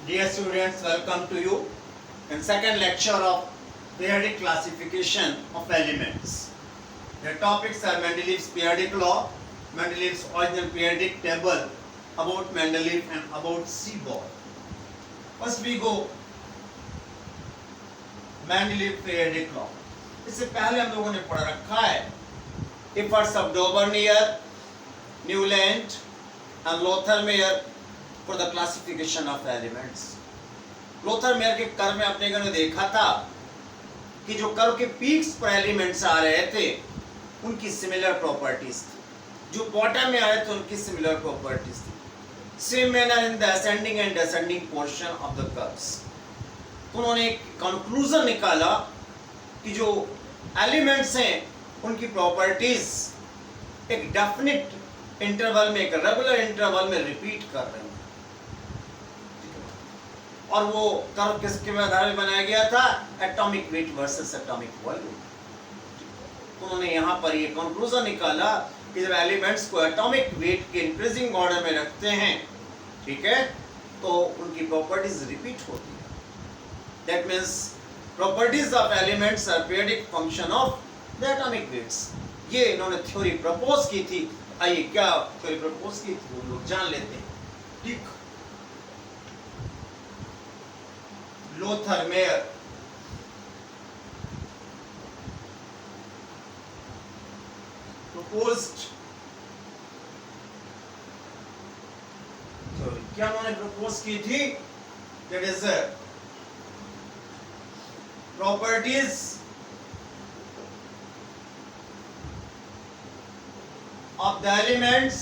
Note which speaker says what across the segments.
Speaker 1: Dear students, welcome to you in second lecture of periodic classification of elements. The topics are Mendeleev's periodic law, Mendeleev's original periodic table, about Mendeleev and about Seaborn. First we go Mendeleev periodic law. इससे पहले हम लोगों ने पढ़ रखा है efforts of Daubernier, Newland and Lothar-Meyer for the classification of elements. Lothar-Meyer के curve में अपने ने देखा था कि जो कर्व के पीक्स पर एलिमेंट्स आ रहे थे उनकी सिमिलर प्रॉपर्टीज थी, जो बॉटम में आ रहे थे उनकी सिमिलर प्रॉपर्टीज थी. Same manner in the ascending and descending portion of the curves. तो उन्होंने एक कंक्लूजन निकाला कि जो एलिमेंट्स हैं उनकी प्रॉपर्टीज एक डेफिनेट इंटरवल में, एक रेगुलर इंटरवल में रिपीट कर रहे हैं. और वो कर्व किसके आधार में बनाया गया था? Atomic weight versus atomic volume. उन्होंने यहाँ पर ये कंक्लूजन निकाला कि जब एलिमेंट्स को एटॉमिक वेट के इंक्रीजिंग ऑर्डर में रखते हैं, ठीक है, तो उनकी प्रॉपर्टीज रिपीट होती है. That means properties of elements are periodic function of the atomic weights. ये इन्होंने थ्योरी प्रपोज की थी. आइए क्या थ्योरी प्रपोज की थी वो लोग जान लेते हैं. ठीक, Lothar-Meyer proposed, so क्या उन्होंने प्रपोज की थी? That is properties of the elements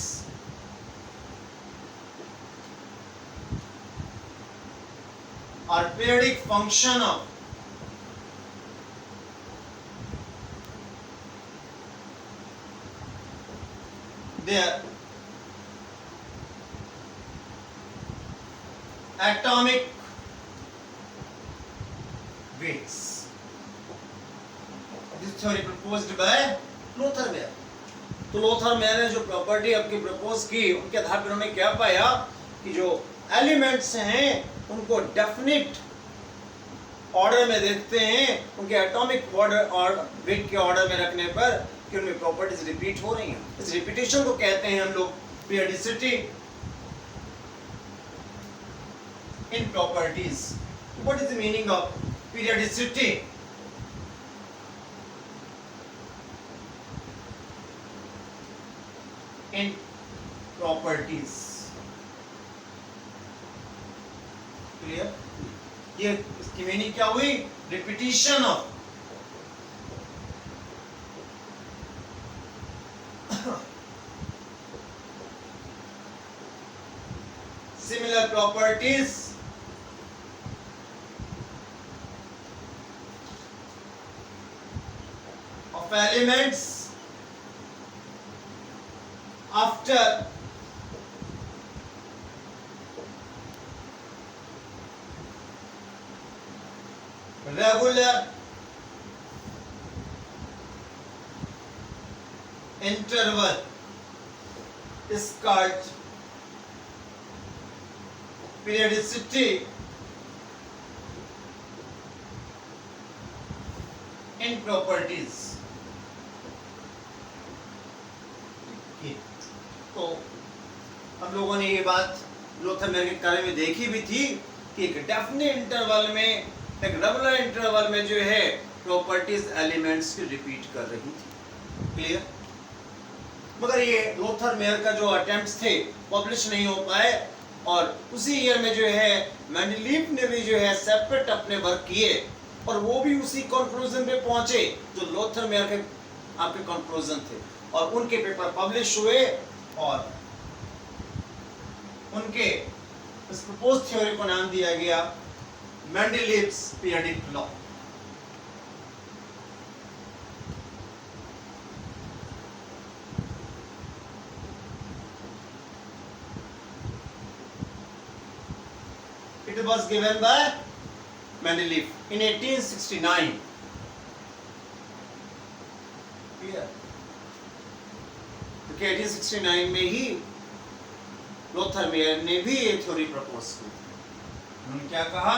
Speaker 1: are periodic function of their atomic weights. This theory proposed by Lothar-Meyer. तो Lothar-Meyer ने जो प्रॉपर्टी आपकी प्रपोज की उनके आधार पर उन्होंने क्या पाया कि जो एलिमेंट्स हैं उनको डेफिनेट ऑर्डर में देखते हैं, उनके एटॉमिक ऑर्डर और वेट के ऑर्डर में रखने पर कि उनमें प्रॉपर्टीज रिपीट हो रही हैं. इस रिपीटेशन को कहते हैं हम लोग periodicity in properties. What is the meaning of periodicity? In properties. Clear? ये इसकी मीनिंग क्या हुई? Repetition of similar properties of elements after regular interval is called periodicity in properties. तो हम लोगों ने ये बात लोथर-मेयर के कार्य में देखी भी थी कि एक डेफिनेट इंटरवल में, एक रेगुलर इंटरवल में जो है प्रॉपर्टीज एलिमेंट्स की रिपीट कर रही थी. क्लियर? मगर ये लोथर-मेयर का जो अटेम्प्ट्स थे पब्लिश नहीं हो पाए और उसी ईयर में जो है मेंडलीव ने भी जो है सेपरेट अपने वर्क किए और वो भी उसी कंक्लूजन पे पहुंचे जो लोथर-मेयर के आपके कंक्लूजन थे और उनके पेपर पब्लिश हुए और उनके इस प्रपोज थ्योरी को नाम दिया गया Mendeleev's periodic law. It was given by Mendeleev in 1869. Clear? क्योंकि 1869 में ही लोथर-मेयर ने भी ये थ्योरी प्रपोज की. उन्होंने क्या कहा?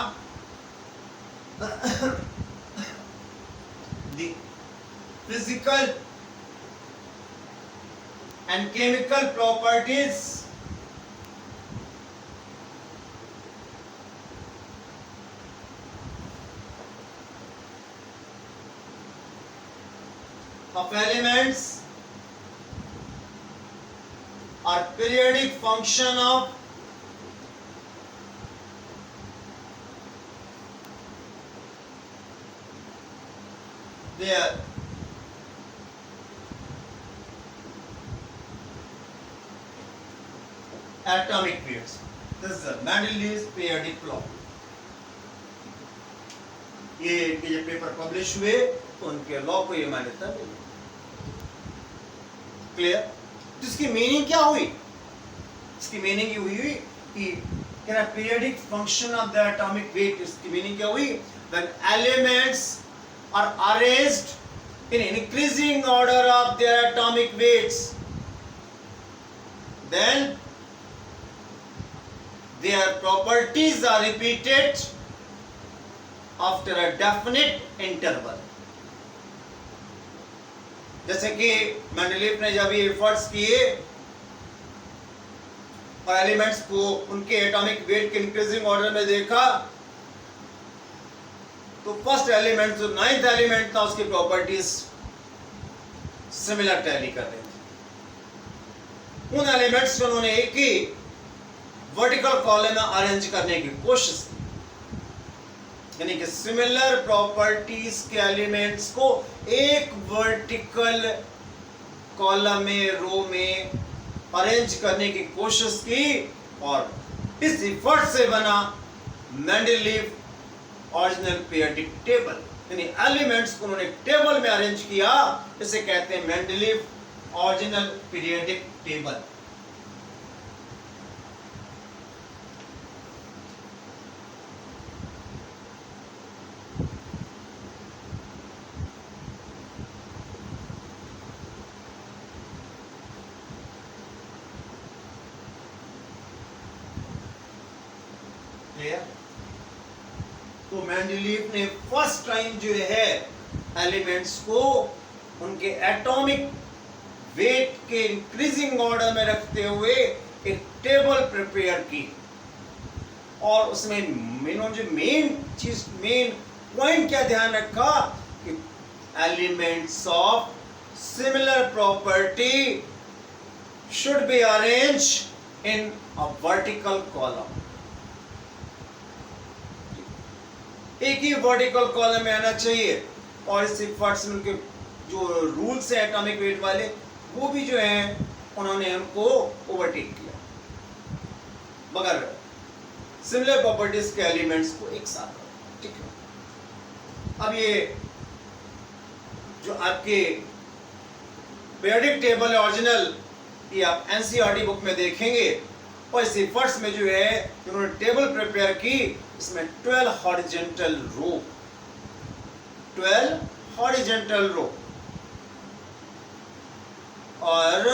Speaker 1: The physical and chemical properties of elements are periodic function of their atomic weights. This is the Mendeleev's periodic law. ये इनके जब पेपर पब्लिश हुए तो उनके लॉ को ये मान्यता मिली। क्लियर? तो इसकी मीनिंग क्या हुई? इसकी मीनिंग ये हुई कि periodic function of the atomic weight, इसकी मीनिंग क्या हुई? When elements are arranged in increasing order of their atomic weights, then their properties are repeated after a definite interval. जैसे कि मेंडलीव ने जब ये एफर्ट्स किए और एलिमेंट्स को उनके एटॉमिक वेट के इंक्रीजिंग ऑर्डर में देखा, तो फर्स्ट एलिमेंट जो नाइन्थ एलिमेंट था उसकी प्रॉपर्टीज सिमिलर टैली कर रही थी। उन एलिमेंट्स को उन्होंने एक ही वर्टिकल कॉलम में अरेंज करने की कोशिश की, यानी कि सिमिलर प्रॉपर्टीज के एलिमेंट्स को एक वर्टिकल कॉलम में, रो में अरेंज करने की कोशिश की और इस एफर्ट से बना मेंडलीव ओरिजिनल पीरियोडिक टेबल। यानी एलिमेंट्स को उन्होंने टेबल में अरेंज किया, इसे कहते हैं मेंडलीव ओरिजिनल पीरियोडिक टेबल। तो मेंडलीव ने फर्स्ट टाइम जो है एलिमेंट्स को उनके एटॉमिक वेट के इंक्रीजिंग ऑर्डर में रखते हुए एक टेबल प्रिपेयर की और उसमें मेन पॉइंट क्या ध्यान रखा कि elements of similar property should be arrange in a vertical column. एक ही वर्टिकल कॉलम में आना चाहिए और इस एफर्ट्स में उनके जो रूल्स हैं एटॉमिक वेट वाले वो भी जो हैं उन्होंने हमको ओवरटेक किया, मगर सिमिलर प्रॉपर्टीज के एलिमेंट्स को एक साथ। ठीक है, अब ये जो आपके पीरियोडिक टेबल ओरिजिनल ये आप एनसीईआरटी बुक में देखेंगे और इस एफर्ट्स में जो है उन्होंने टेबल प्रिपेयर की, इसमें 12 हॉरिजॉन्टल रो, 12 हॉरिजॉन्टल रो और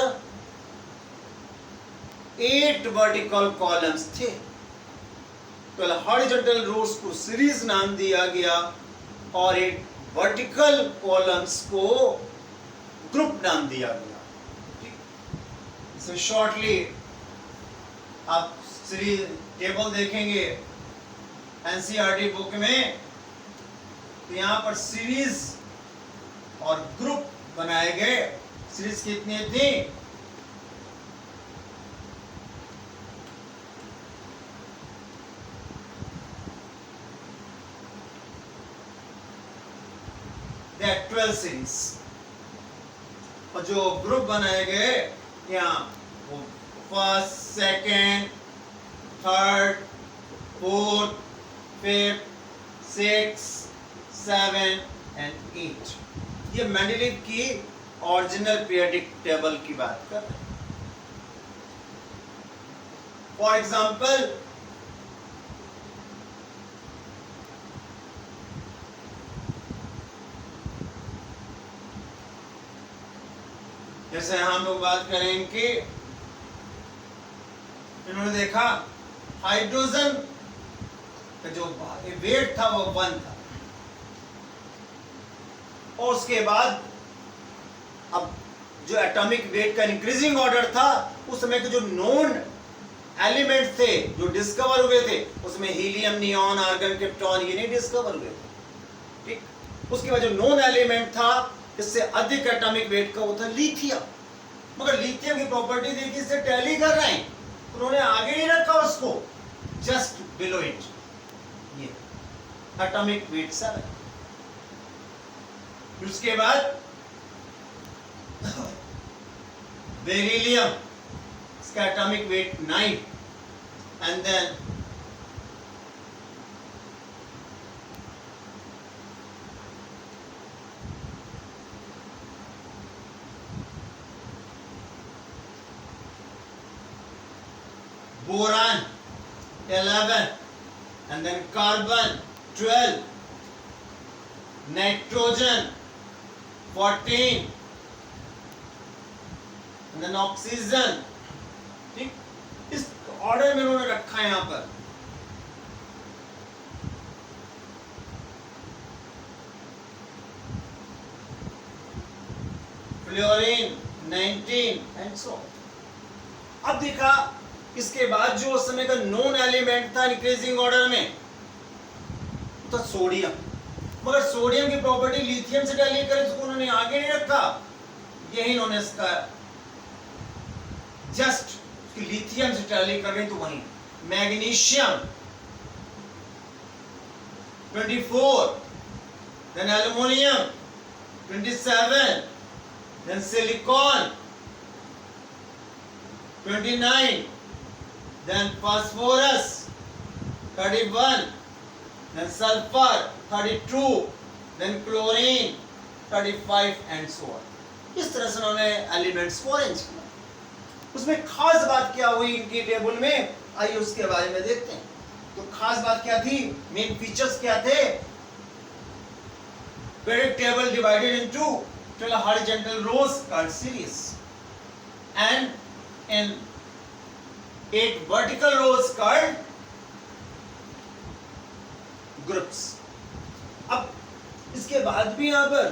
Speaker 1: 8 वर्टिकल कॉलम्स थे। 12 हॉरिजॉन्टल रोज को सीरीज नाम दिया गया और 8 वर्टिकल कॉलम्स को ग्रुप नाम दिया गया। इसमें शॉर्टली आप सीरीज टेबल देखेंगे एनसीईआरटी बुक में, तो यहाँ पर सीरीज और ग्रुप बनाए गए। सीरीज कितनी थी? There are 12 सीरीज और जो ग्रुप बनाए गए यहाँ वो first, second, third, fourth, fifth, six, seven and 8। ये मेंडलीव की ओरिजिनल पीरियोडिक टेबल की बात कर रहे हैं। फॉर एग्जाम्पल जैसे हम लोग बात करें कि इन्होंने देखा हाइड्रोजन का जो वेट था वो 1 था। और उसके बाद अब जो एटॉमिक वेट का इंक्रीजिंग ऑर्डर था, उस समय के जो नोन एलिमेंट थे जो डिस्कवर हुए थे, उसमें हीलियम, नियॉन, आर्गन, क्रिप्टॉन, ये नहीं डिस्कवर हुए थे। ठीक, उसके बाद जो नोन एलिमेंट था इससे अधिक एटॉमिक वेट का वो था लिथियम। मगर लिथियम की प्रॉपर्टी देखिए, इससे टैली कर रहे हैं, उन्होंने आगे नहीं रखा उसको, जस्ट बिलो इट, ये एटॉमिक वेट 7। उसके बाद बेरिलियम, इसका atomic weight 9, and then boron 11, and then carbon 12, nitrogen 14, and then oxygen। ठीक, इस ऑर्डर में उन्होंने रखा है यहां पर। Fluorine 19 and so. अब देखा, इसके बाद जो उस समय का नोन एलिमेंट था इंक्रीजिंग ऑर्डर में तो सोडियम। मगर सोडियम की प्रॉपर्टी लिथियम से टैली करे तो उन्होंने आगे नहीं रखा, यही इन्होंने इसका जस्ट लिथियम से टैली कर रही तो वही magnesium 24, then aluminium 27, then silicon 29, then phosphorus 31, then sulfur 32, then chlorine 35 and so on। इस तरह से उन्होंने एलिमेंट्स को अरेंज किया। उसमें खास बात क्या हुई इनकी टेबल में, आइए उसके बारे में देखते हैं। तो खास बात क्या थी, मेन फीचर्स क्या थे? periodic table divided into 12 horizontal rows called series, and in 8 vertical rows called groups। अब इसके बाद भी यहां पर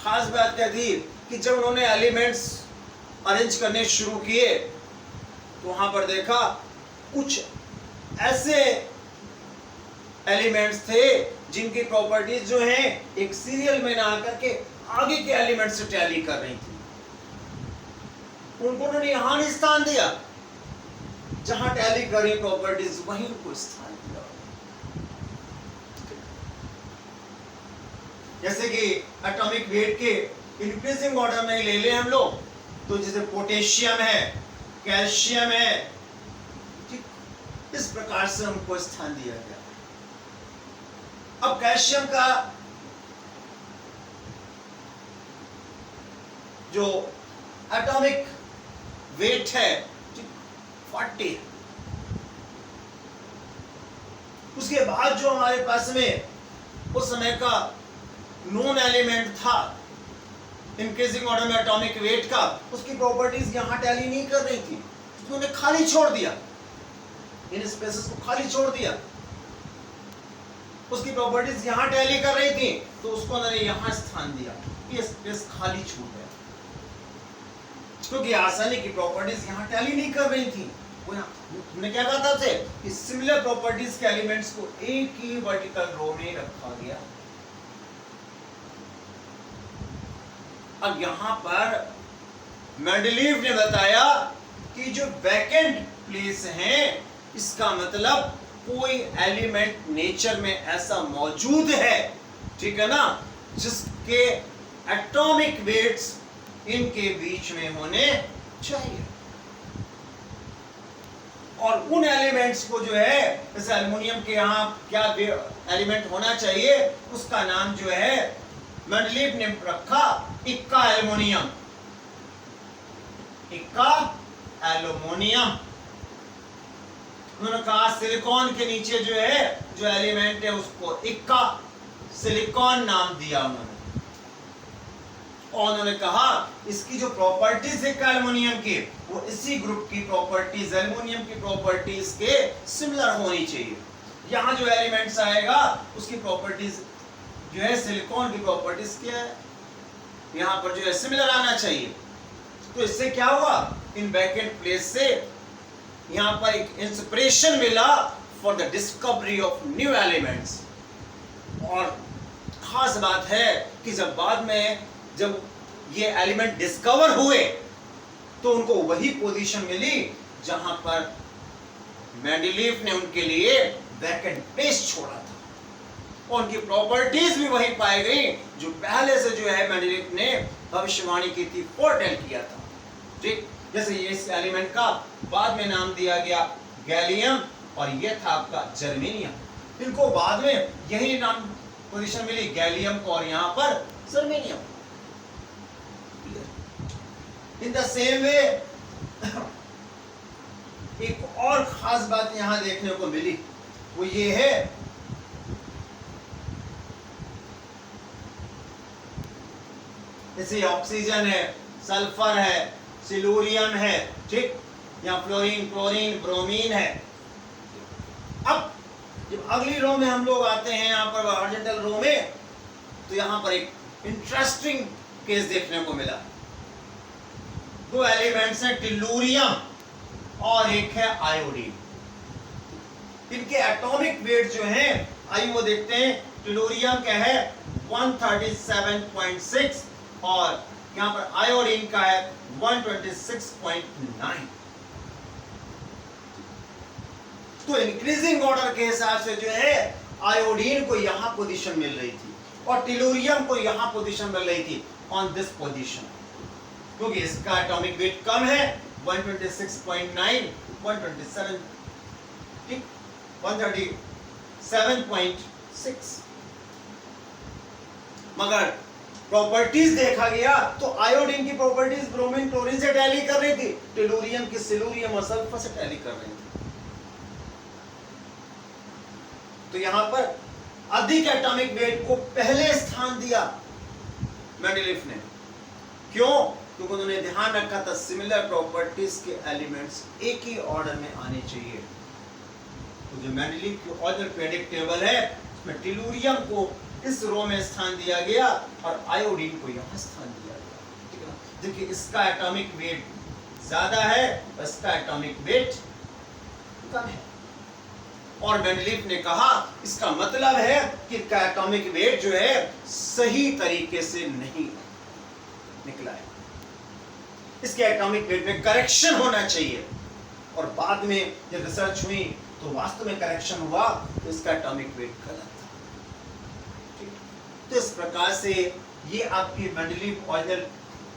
Speaker 1: खास बात क्या थी कि जब उन्होंने एलिमेंट्स अरेंज करने शुरू किए तो वहां पर देखा कुछ ऐसे एलिमेंट्स थे जिनकी प्रॉपर्टीज जो हैं एक सीरियल में ना आकर के आगे के एलिमेंट से टैली कर रही थी। उनको उन्होंने यहां नहीं स्थान दिया, जहां टैली करी प्रॉपर्टीज वहीं उनको स्थान दिया। जैसे कि एटॉमिक वेट के इंक्रीजिंग ऑर्डर में ले ले हम लोग, तो जैसे पोटेशियम है, कैल्शियम है, ठीक, इस प्रकार से उनको स्थान दिया गया। अब कैल्शियम का जो एटॉमिक वेट है 40। उसके बाद जो हमारे पास में उस समय का नोन एलिमेंट था इंक्रीजिंग ऑर्डर में एटॉमिक वेट का, उसकी प्रॉपर्टीज यहां टैली नहीं कर रही थी, उन्होंने खाली छोड़ दिया, इन स्पेसेस को खाली छोड़ दिया। उसकी प्रॉपर्टीज यहां टैली कर रही थी तो उसको उन्होंने यहां स्थान दिया, ये स्पेस खाली छूट गया, क्योंकि आसानी की प्रॉपर्टीज यहां टैली नहीं कर रही थी। हमने क्या कहा था कि सिमिलर प्रॉपर्टीज के एलिमेंट्स को एक ही वर्टिकल रो में रखा गया। अब यहां पर मेंडलीव ने बताया कि जो वैकेंट प्लेस है, इसका मतलब कोई एलिमेंट नेचर में ऐसा मौजूद है, ठीक है ना, जिसके एटॉमिक वेट्स इनके बीच में होने चाहिए। और उन एलिमेंट्स को जो है, जैसे एल्युमिनियम के यहाँ क्या एलिमेंट होना चाहिए, उसका नाम जो है मेंडलीव ने रखा इक्का एल्युमिनियम। इक्का एल्युमिनियम। उन्होंने कहा सिलिकॉन के नीचे जो है जो एलिमेंट है उसको इक्का सिलिकॉन नाम दिया उन्होंने। और उन्होंने कहा इसकी जो प्रॉपर्टीज है एल्युमिनियम की, वो इसी ग्रुप की प्रॉपर्टीज एल्युमिनियम की प्रॉपर्टीज के सिमिलर होनी चाहिए। यहाँ जो एलिमेंट्स आएगा उसकी प्रॉपर्टीज जो है सिलिकॉन की प्रॉपर्टीज क्या है, यहाँ पर जो है सिमिलर आना चाहिए। तो इससे क्या हुआ, इन वैकेंट प्लेस से यहाँ पर एक इंस्पिरेशन मिला for the discovery of new elements. और खास बात है कि जब बाद में जब ये एलिमेंट डिस्कवर हुए तो उनको वही पोजीशन मिली जहां पर मेंडलीफ ने उनके लिए वैकेंट प्लेस छोड़ा था, और उनकी प्रॉपर्टीज भी वही पाई गई जो पहले से जो है मेंडलीफ ने भविष्यवाणी की थी, फोरटेल किया था। ठीक, जैसे ये इस एलिमेंट का बाद में नाम दिया गया गैलियम, और ये था आपका जर्मेनियम। इनको बाद में यही नाम पोजीशन मिली गैलियम को, और यहां पर germanium. In the same way एक और खास बात यहां देखने को मिली, वो ये है जैसे ऑक्सीजन है, सल्फर है, सिलूरियम है, ठीक, या फ्लोरीन, क्लोरीन, ब्रोमीन है। अब जब अगली रो में हम लोग आते हैं यहाँ पर हॉरिजॉन्टल रो में, तो यहाँ पर एक इंटरेस्टिंग केस देखने को मिला। दो एलिमेंट्स हैं, टिलूरियम और एक है आयोडीन। इनके एटॉमिक वेट जो है आइए वो देखते हैं। टिलूरियम का है 137.6 और यहाँ पर आयोडीन का है 126.9। तो इंक्रीजिंग ऑर्डर के हिसाब से जो है आयोडीन को यहां पोजीशन मिल रही थी और टिलूरियम को यहां पोजीशन मिल रही थी, ऑन दिस पोजीशन, क्योंकि इसका एटॉमिक वेट कम है 126.9, 127, ठीक, 137.6। मगर प्रॉपर्टीज देखा गया तो आयोडीन की प्रॉपर्टीज ब्रोमीन, क्लोरीन से टैली कर रही थी, टिलूरियम की सिलूरियम और सल्फर से टैली कर रही थी। तो यहां पर अधिक एटॉमिक वेट को पहले स्थान दिया मेंडलीफ ने। क्यों? क्योंकि उन्होंने ध्यान रखा था सिमिलर प्रॉपर्टीज के एलिमेंट्स एक ही ऑर्डर में आने चाहिए। तो जो मेंडलीफ की ऑर्डर पीरियोडिक टेबल है उसमें टिलूरियम को इस रो में स्थान दिया गया और आयोडीन को यहां स्थान दिया गया, ठीक है ना, जबकि इसका एटॉमिक वेट ज्यादा है और इसका एटॉमिक वेट कम है। और मेंडलीफ ने कहा इसका मतलब है कि इसका एटॉमिक वेट जो है सही तरीके से नहीं निकला है, इसके एटॉमिक वेट में करेक्शन होना चाहिए। और बाद में जब रिसर्च हुई तो वास्तव में करेक्शन हुआ तो इसका एटॉमिक वेट गलत था। ठीक, तो इस प्रकार से ये आपकी मेंडलीफ ऑर्डर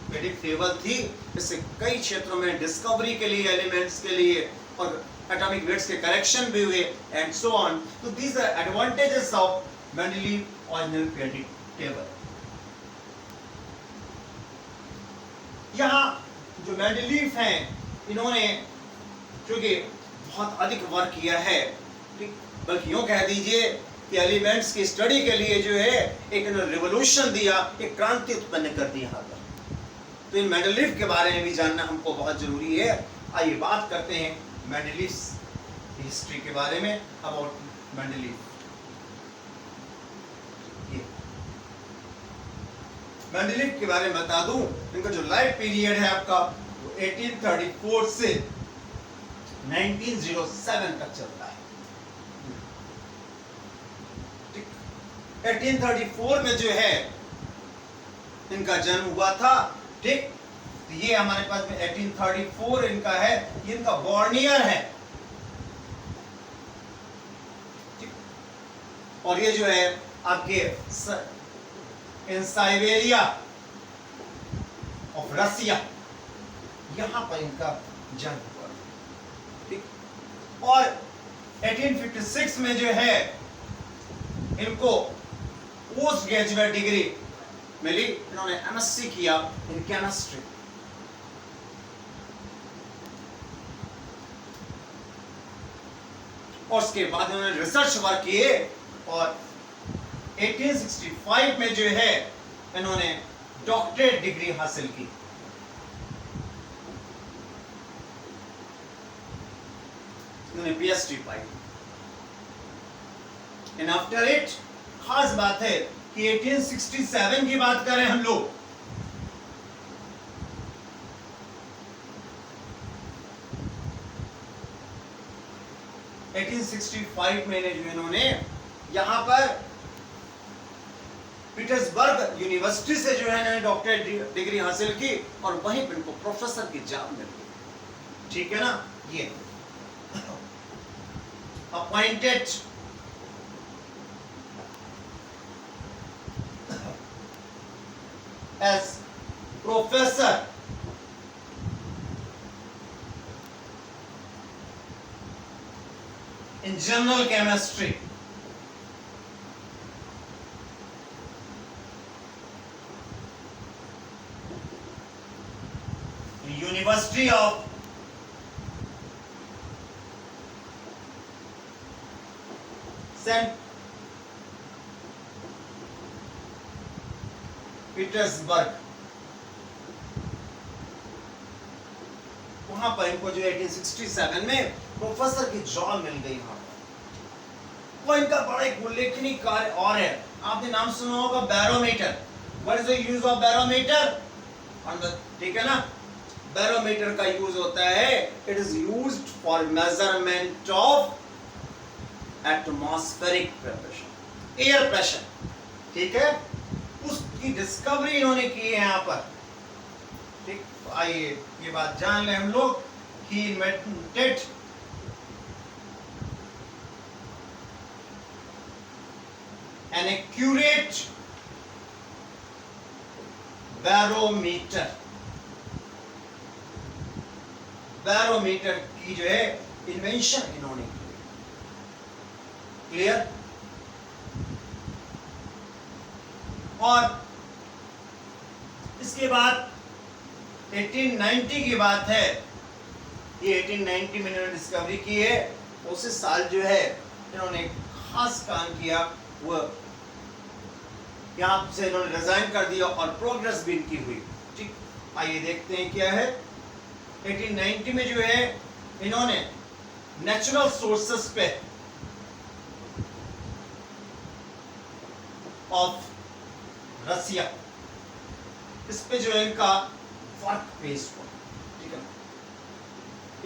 Speaker 1: पीरियोडिक टेबल थी। इससे कई क्षेत्रों में डिस्कवरी के लिए, एलिमेंट्स के लिए और एटॉमिक वेट्स के करेक्शन भी हुए एंड सो ऑन। तो these are advantages of Mendeleev ordinal periodic table. यहाँ जो मेंडलीफ हैं इन्होंने क्योंकि बहुत अधिक वर्क किया है, ठीक, बल्कि यूं कह दीजिए कि एलिमेंट्स की स्टडी के लिए जो है एक रिवोल्यूशन दिया, एक क्रांति उत्पन्न कर दी यहाँ पर। तो इन मेंडलीफ के बारे में भी जानना हमको बहुत जरूरी है। आइए बात करते हैं मेंडलीफ हिस्ट्री के बारे में, अबाउट मेंडलीफ। मेंडलीफ के बारे में बता दूं, इनका जो लाइफ पीरियड है आपका वो 1834 से 1907 तक चलता है। 1834 में जो है इनका जन्म हुआ था, ठीक। तो ये हमारे पास में 1834 इनका है, ये इनका बॉर्नियर है, ठीक? और ये जो है आपके इन साइबेरिया ऑफ रसिया, यहां पर इनका जन्म हुआ, ठीक। और 1856 में जो है इनको पोस्ट ग्रेजुएट डिग्री मिली, इन्होंने एमएससी किया इन केमिस्ट्री। और उसके बाद उन्होंने रिसर्च वर्क किए और 1865 में जो है इन्होंने डॉक्टरेट डिग्री हासिल की। इन्होंने PhD pi. And after it खास बात है कि 1867 की बात करें हम लोग, में जो इन्होंने यहां पर पीटर्सबर्ग यूनिवर्सिटी से जो है ना डॉक्टरेट डिग्री हासिल की और वहीं पर इनको प्रोफेसर की जॉब मिल गई। ठीक है ना, ये appointed as professor in general chemistry, University of St. Petersburg, वहां पर इनको जो 1867 में प्रोफेसर की जॉब मिल गई। वहां वो इनका बड़ा एक उल्लेखनीय कार्य और है, आपने नाम सुना होगा barometer. What is the use of barometer? ठीक है ना, बैरोमीटर का यूज होता है, it is used for measurement of atmospheric pressure, air pressure. ठीक है, उसकी डिस्कवरी इन्होंने की है यहां पर। ठीक, आइए ये बात जान ले हम लोग कि invented an accurate barometer, barometer की जो है इन्वेंशन इन्होंने की। क्लियर? और इसके बाद 1890 की बात है, ये 1890 में इन्होंने डिस्कवरी की है। उसी साल जो है इन्होंने खास काम किया, वो यहां से इन्होंने रिजाइन कर दिया और प्रोग्रेस भी इनकी हुई। ठीक, आइए देखते हैं क्या है। 1890 में जो है इन्होंने नेचुरल सोर्सेस पे ऑफ रसिया, इस पे जो है इनका वर्क बेस हुआ। ठीक है,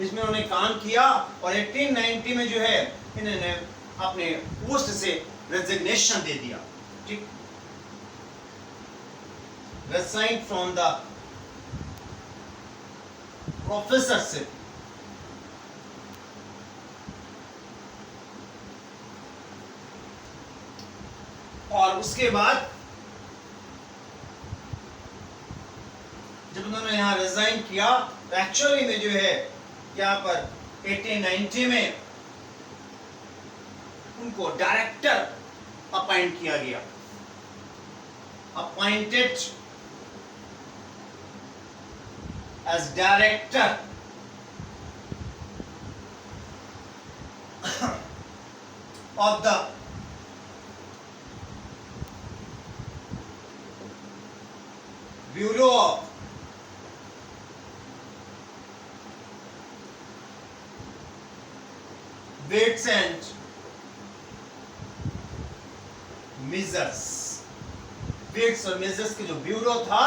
Speaker 1: इसमें उन्होंने काम किया और 1890 में जो है इन्होंने अपने पोस्ट से रेजिग्नेशन दे दिया। ठीक, रिजाइन फ्रॉम द प्रोफेसरशिप। और उसके बाद जब उन्होंने यहां रिजाइन किया तो एक्चुअली में जो है यहां पर 1890 में उनको डायरेक्टर अपॉइंट किया गया, appointed as director of the bureau of weights and measures. Weights और मेजर्स के जो ब्यूरो था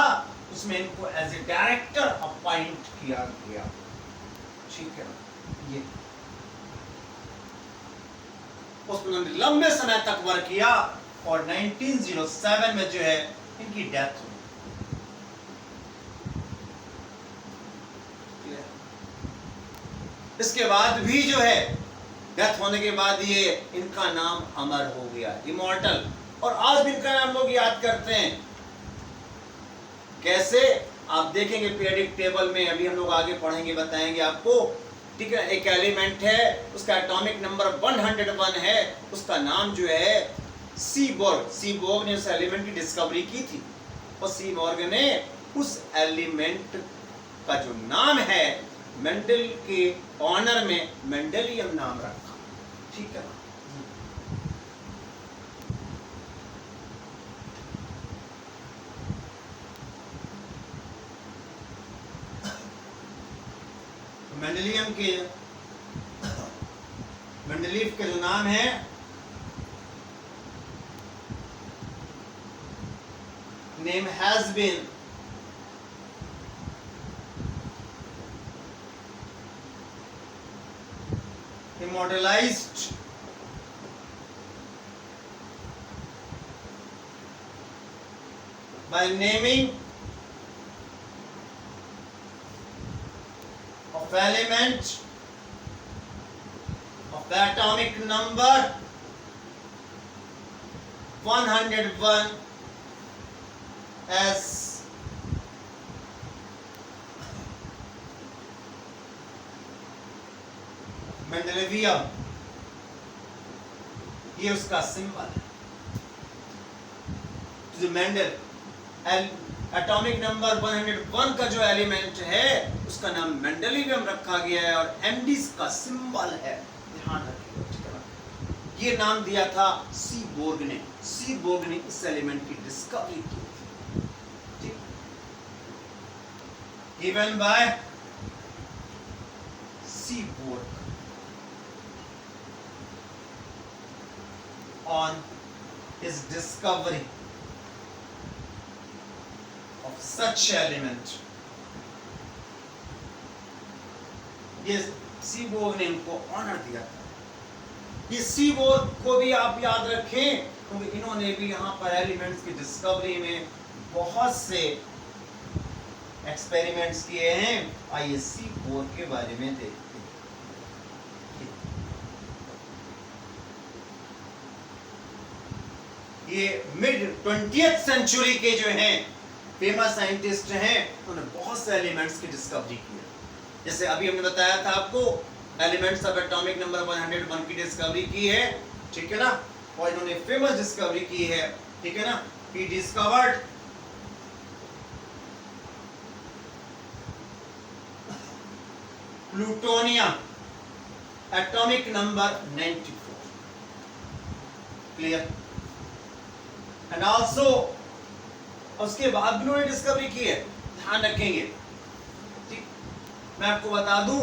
Speaker 1: उसमें इनको एज ए डायरेक्टर अपॉइंट किया गया। ठीक है, ये उसमें उन्होंने लंबे समय तक वर्क किया और 1907 में जो है इनकी डेथ हुई। इसके बाद भी जो है डेथ होने के बाद ये इनका नाम अमर हो गया, इमॉर्टल। और आज भी इनका नाम लोग याद करते हैं। कैसे? आप देखेंगे पीरियडिक टेबल में, अभी हम लोग आगे पढ़ेंगे, बताएंगे आपको। ठीक है, एक एलिमेंट है, उसका एटॉमिक नंबर 101 है, उसका नाम जो है सीबोर्ग। सीबोर्ग ने उस एलिमेंट की डिस्कवरी की थी और सीबोर्ग ने उस एलिमेंट का जो नाम है मेंडल के ऑनर में मेंडेलियम नाम रखा। ठीक है, मेंडेलियम के मेंडलीफ का जो नाम है name has been immortalized by naming of element of the atomic number 101 as मेंडेलिवियम, ये उसका सिंबल है। जो मेंडल एटॉमिक नंबर 101 का जो एलिमेंट है उसका नाम मेंडेलिवियम रखा गया है और एमडी का सिंबल है, ध्यान रखिएगा। ये नाम दिया था सीबोर्ग ने। सीबोर्ग ने इस एलिमेंट की डिस्कवरी की थी, given by Seaborg on his discovery of such element. ये सीबोर्ग ने इनको ऑनर दिया था। ये सीबोर्ग को भी आप याद रखें क्योंकि इन्होंने भी यहाँ पर एलिमेंट्स की डिस्कवरी में बहुत से एक्सपेरिमेंट्स किए हैं। आइए सीबोर्ग के बारे में देखते हैं। ये मिड 20th सेंचुरी के जो हैं फेमस साइंटिस्ट हैं, उन्होंने बहुत से एलिमेंट्स की डिस्कवरी की है। जैसे अभी हमने बताया था आपको एलिमेंट्स ऑफ एटॉमिक नंबर 101 की डिस्कवरी की है, ठीक है ना। और इन्होंने फेमस डिस्कवरी की है, ठीक है ना। He discovered plutonium atomic number 94, clear. And also उसके बाद भी उन्होंने डिस्कवरी की है, ध्यान रखेंगे, ठीक। मैं आपको बता दूं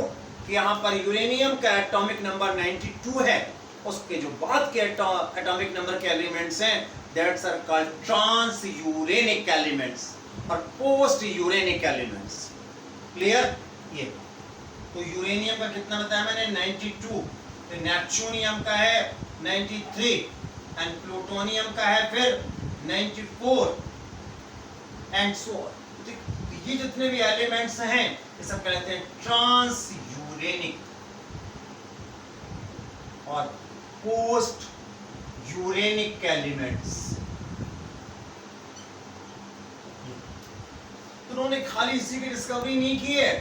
Speaker 1: कि यहाँ पर यूरेनियम का एटॉमिक नंबर 92 है। उसके जो बाद के एटॉमिक नंबर के एलिमेंट्स हैं that's are called transuranic elements और पोस्ट यूरेनिक एलिमेंट्स, क्लियर। ये तो यूरेनियम का कितना बताया मैंने 92, तो नेपच्यूनियम का है 93 एंड प्लूटोनियम का है फिर 94 एंड सो ऑन। ये जितने भी एलिमेंट्स हैं ये सब कहते हैं ट्रांस यूरेनिक और पोस्ट यूरेनिक एलिमेंट्स। तो उन्होंने खाली इसी की डिस्कवरी नहीं की है,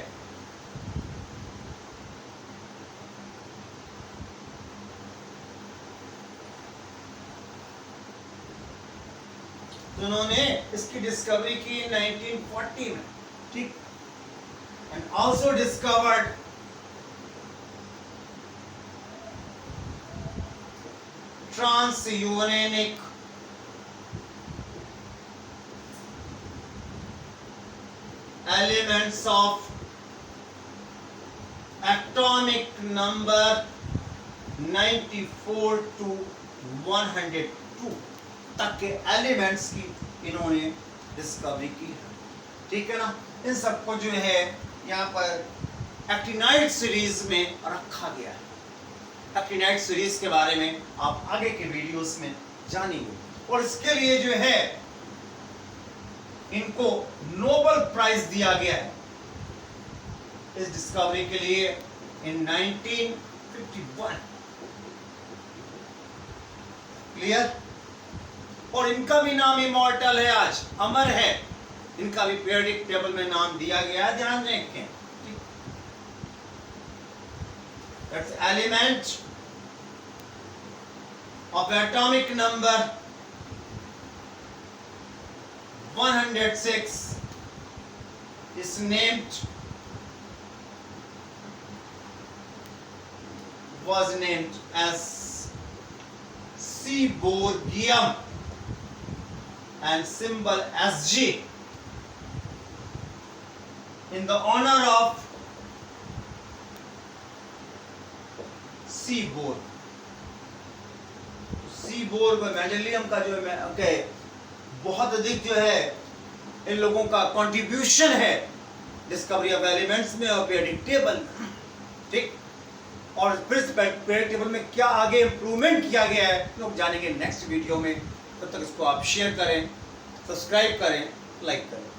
Speaker 1: उन्होंने इसकी डिस्कवरी की 1940 में, ठीक। And also discovered transuranic elements of atomic number 94 to 102 तक के एलिमेंट्स की इन्होंने डिस्कवरी की है, ठीक है ना। इन सबको जो है यहाँ पर एक्टिनाइट सीरीज में रखा गया है। एक्टिनाइट सीरीज के बारे में आप आगे के वीडियोस में जानेंगे। और इसके लिए जो है इनको नोबेल प्राइज दिया गया है इस डिस्कवरी के लिए इन 1951, क्लियर। और इनका भी नाम इमॉर्टल है, आज अमर है। इनका भी पीरियोडिक टेबल में नाम दिया गया है, ध्यान रखें। That's element of atomic number 106 is named as Seaborgium and symbol Sg in the honor of Seaborg। सीबोर्ग मेंडेलियम का जो है बहुत अधिक जो है इन लोगों का कंट्रीब्यूशन है डिस्कवरी ऑफ एलिमेंट्स में और पीरियोडिक टेबल, ठीक। और फिर पीरियोडिक टेबल में क्या आगे इम्प्रूवमेंट किया गया है लोग जानेंगे नेक्स्ट वीडियो में। तब तक इसको आप शेयर करें, सब्सक्राइब करें, लाइक करें।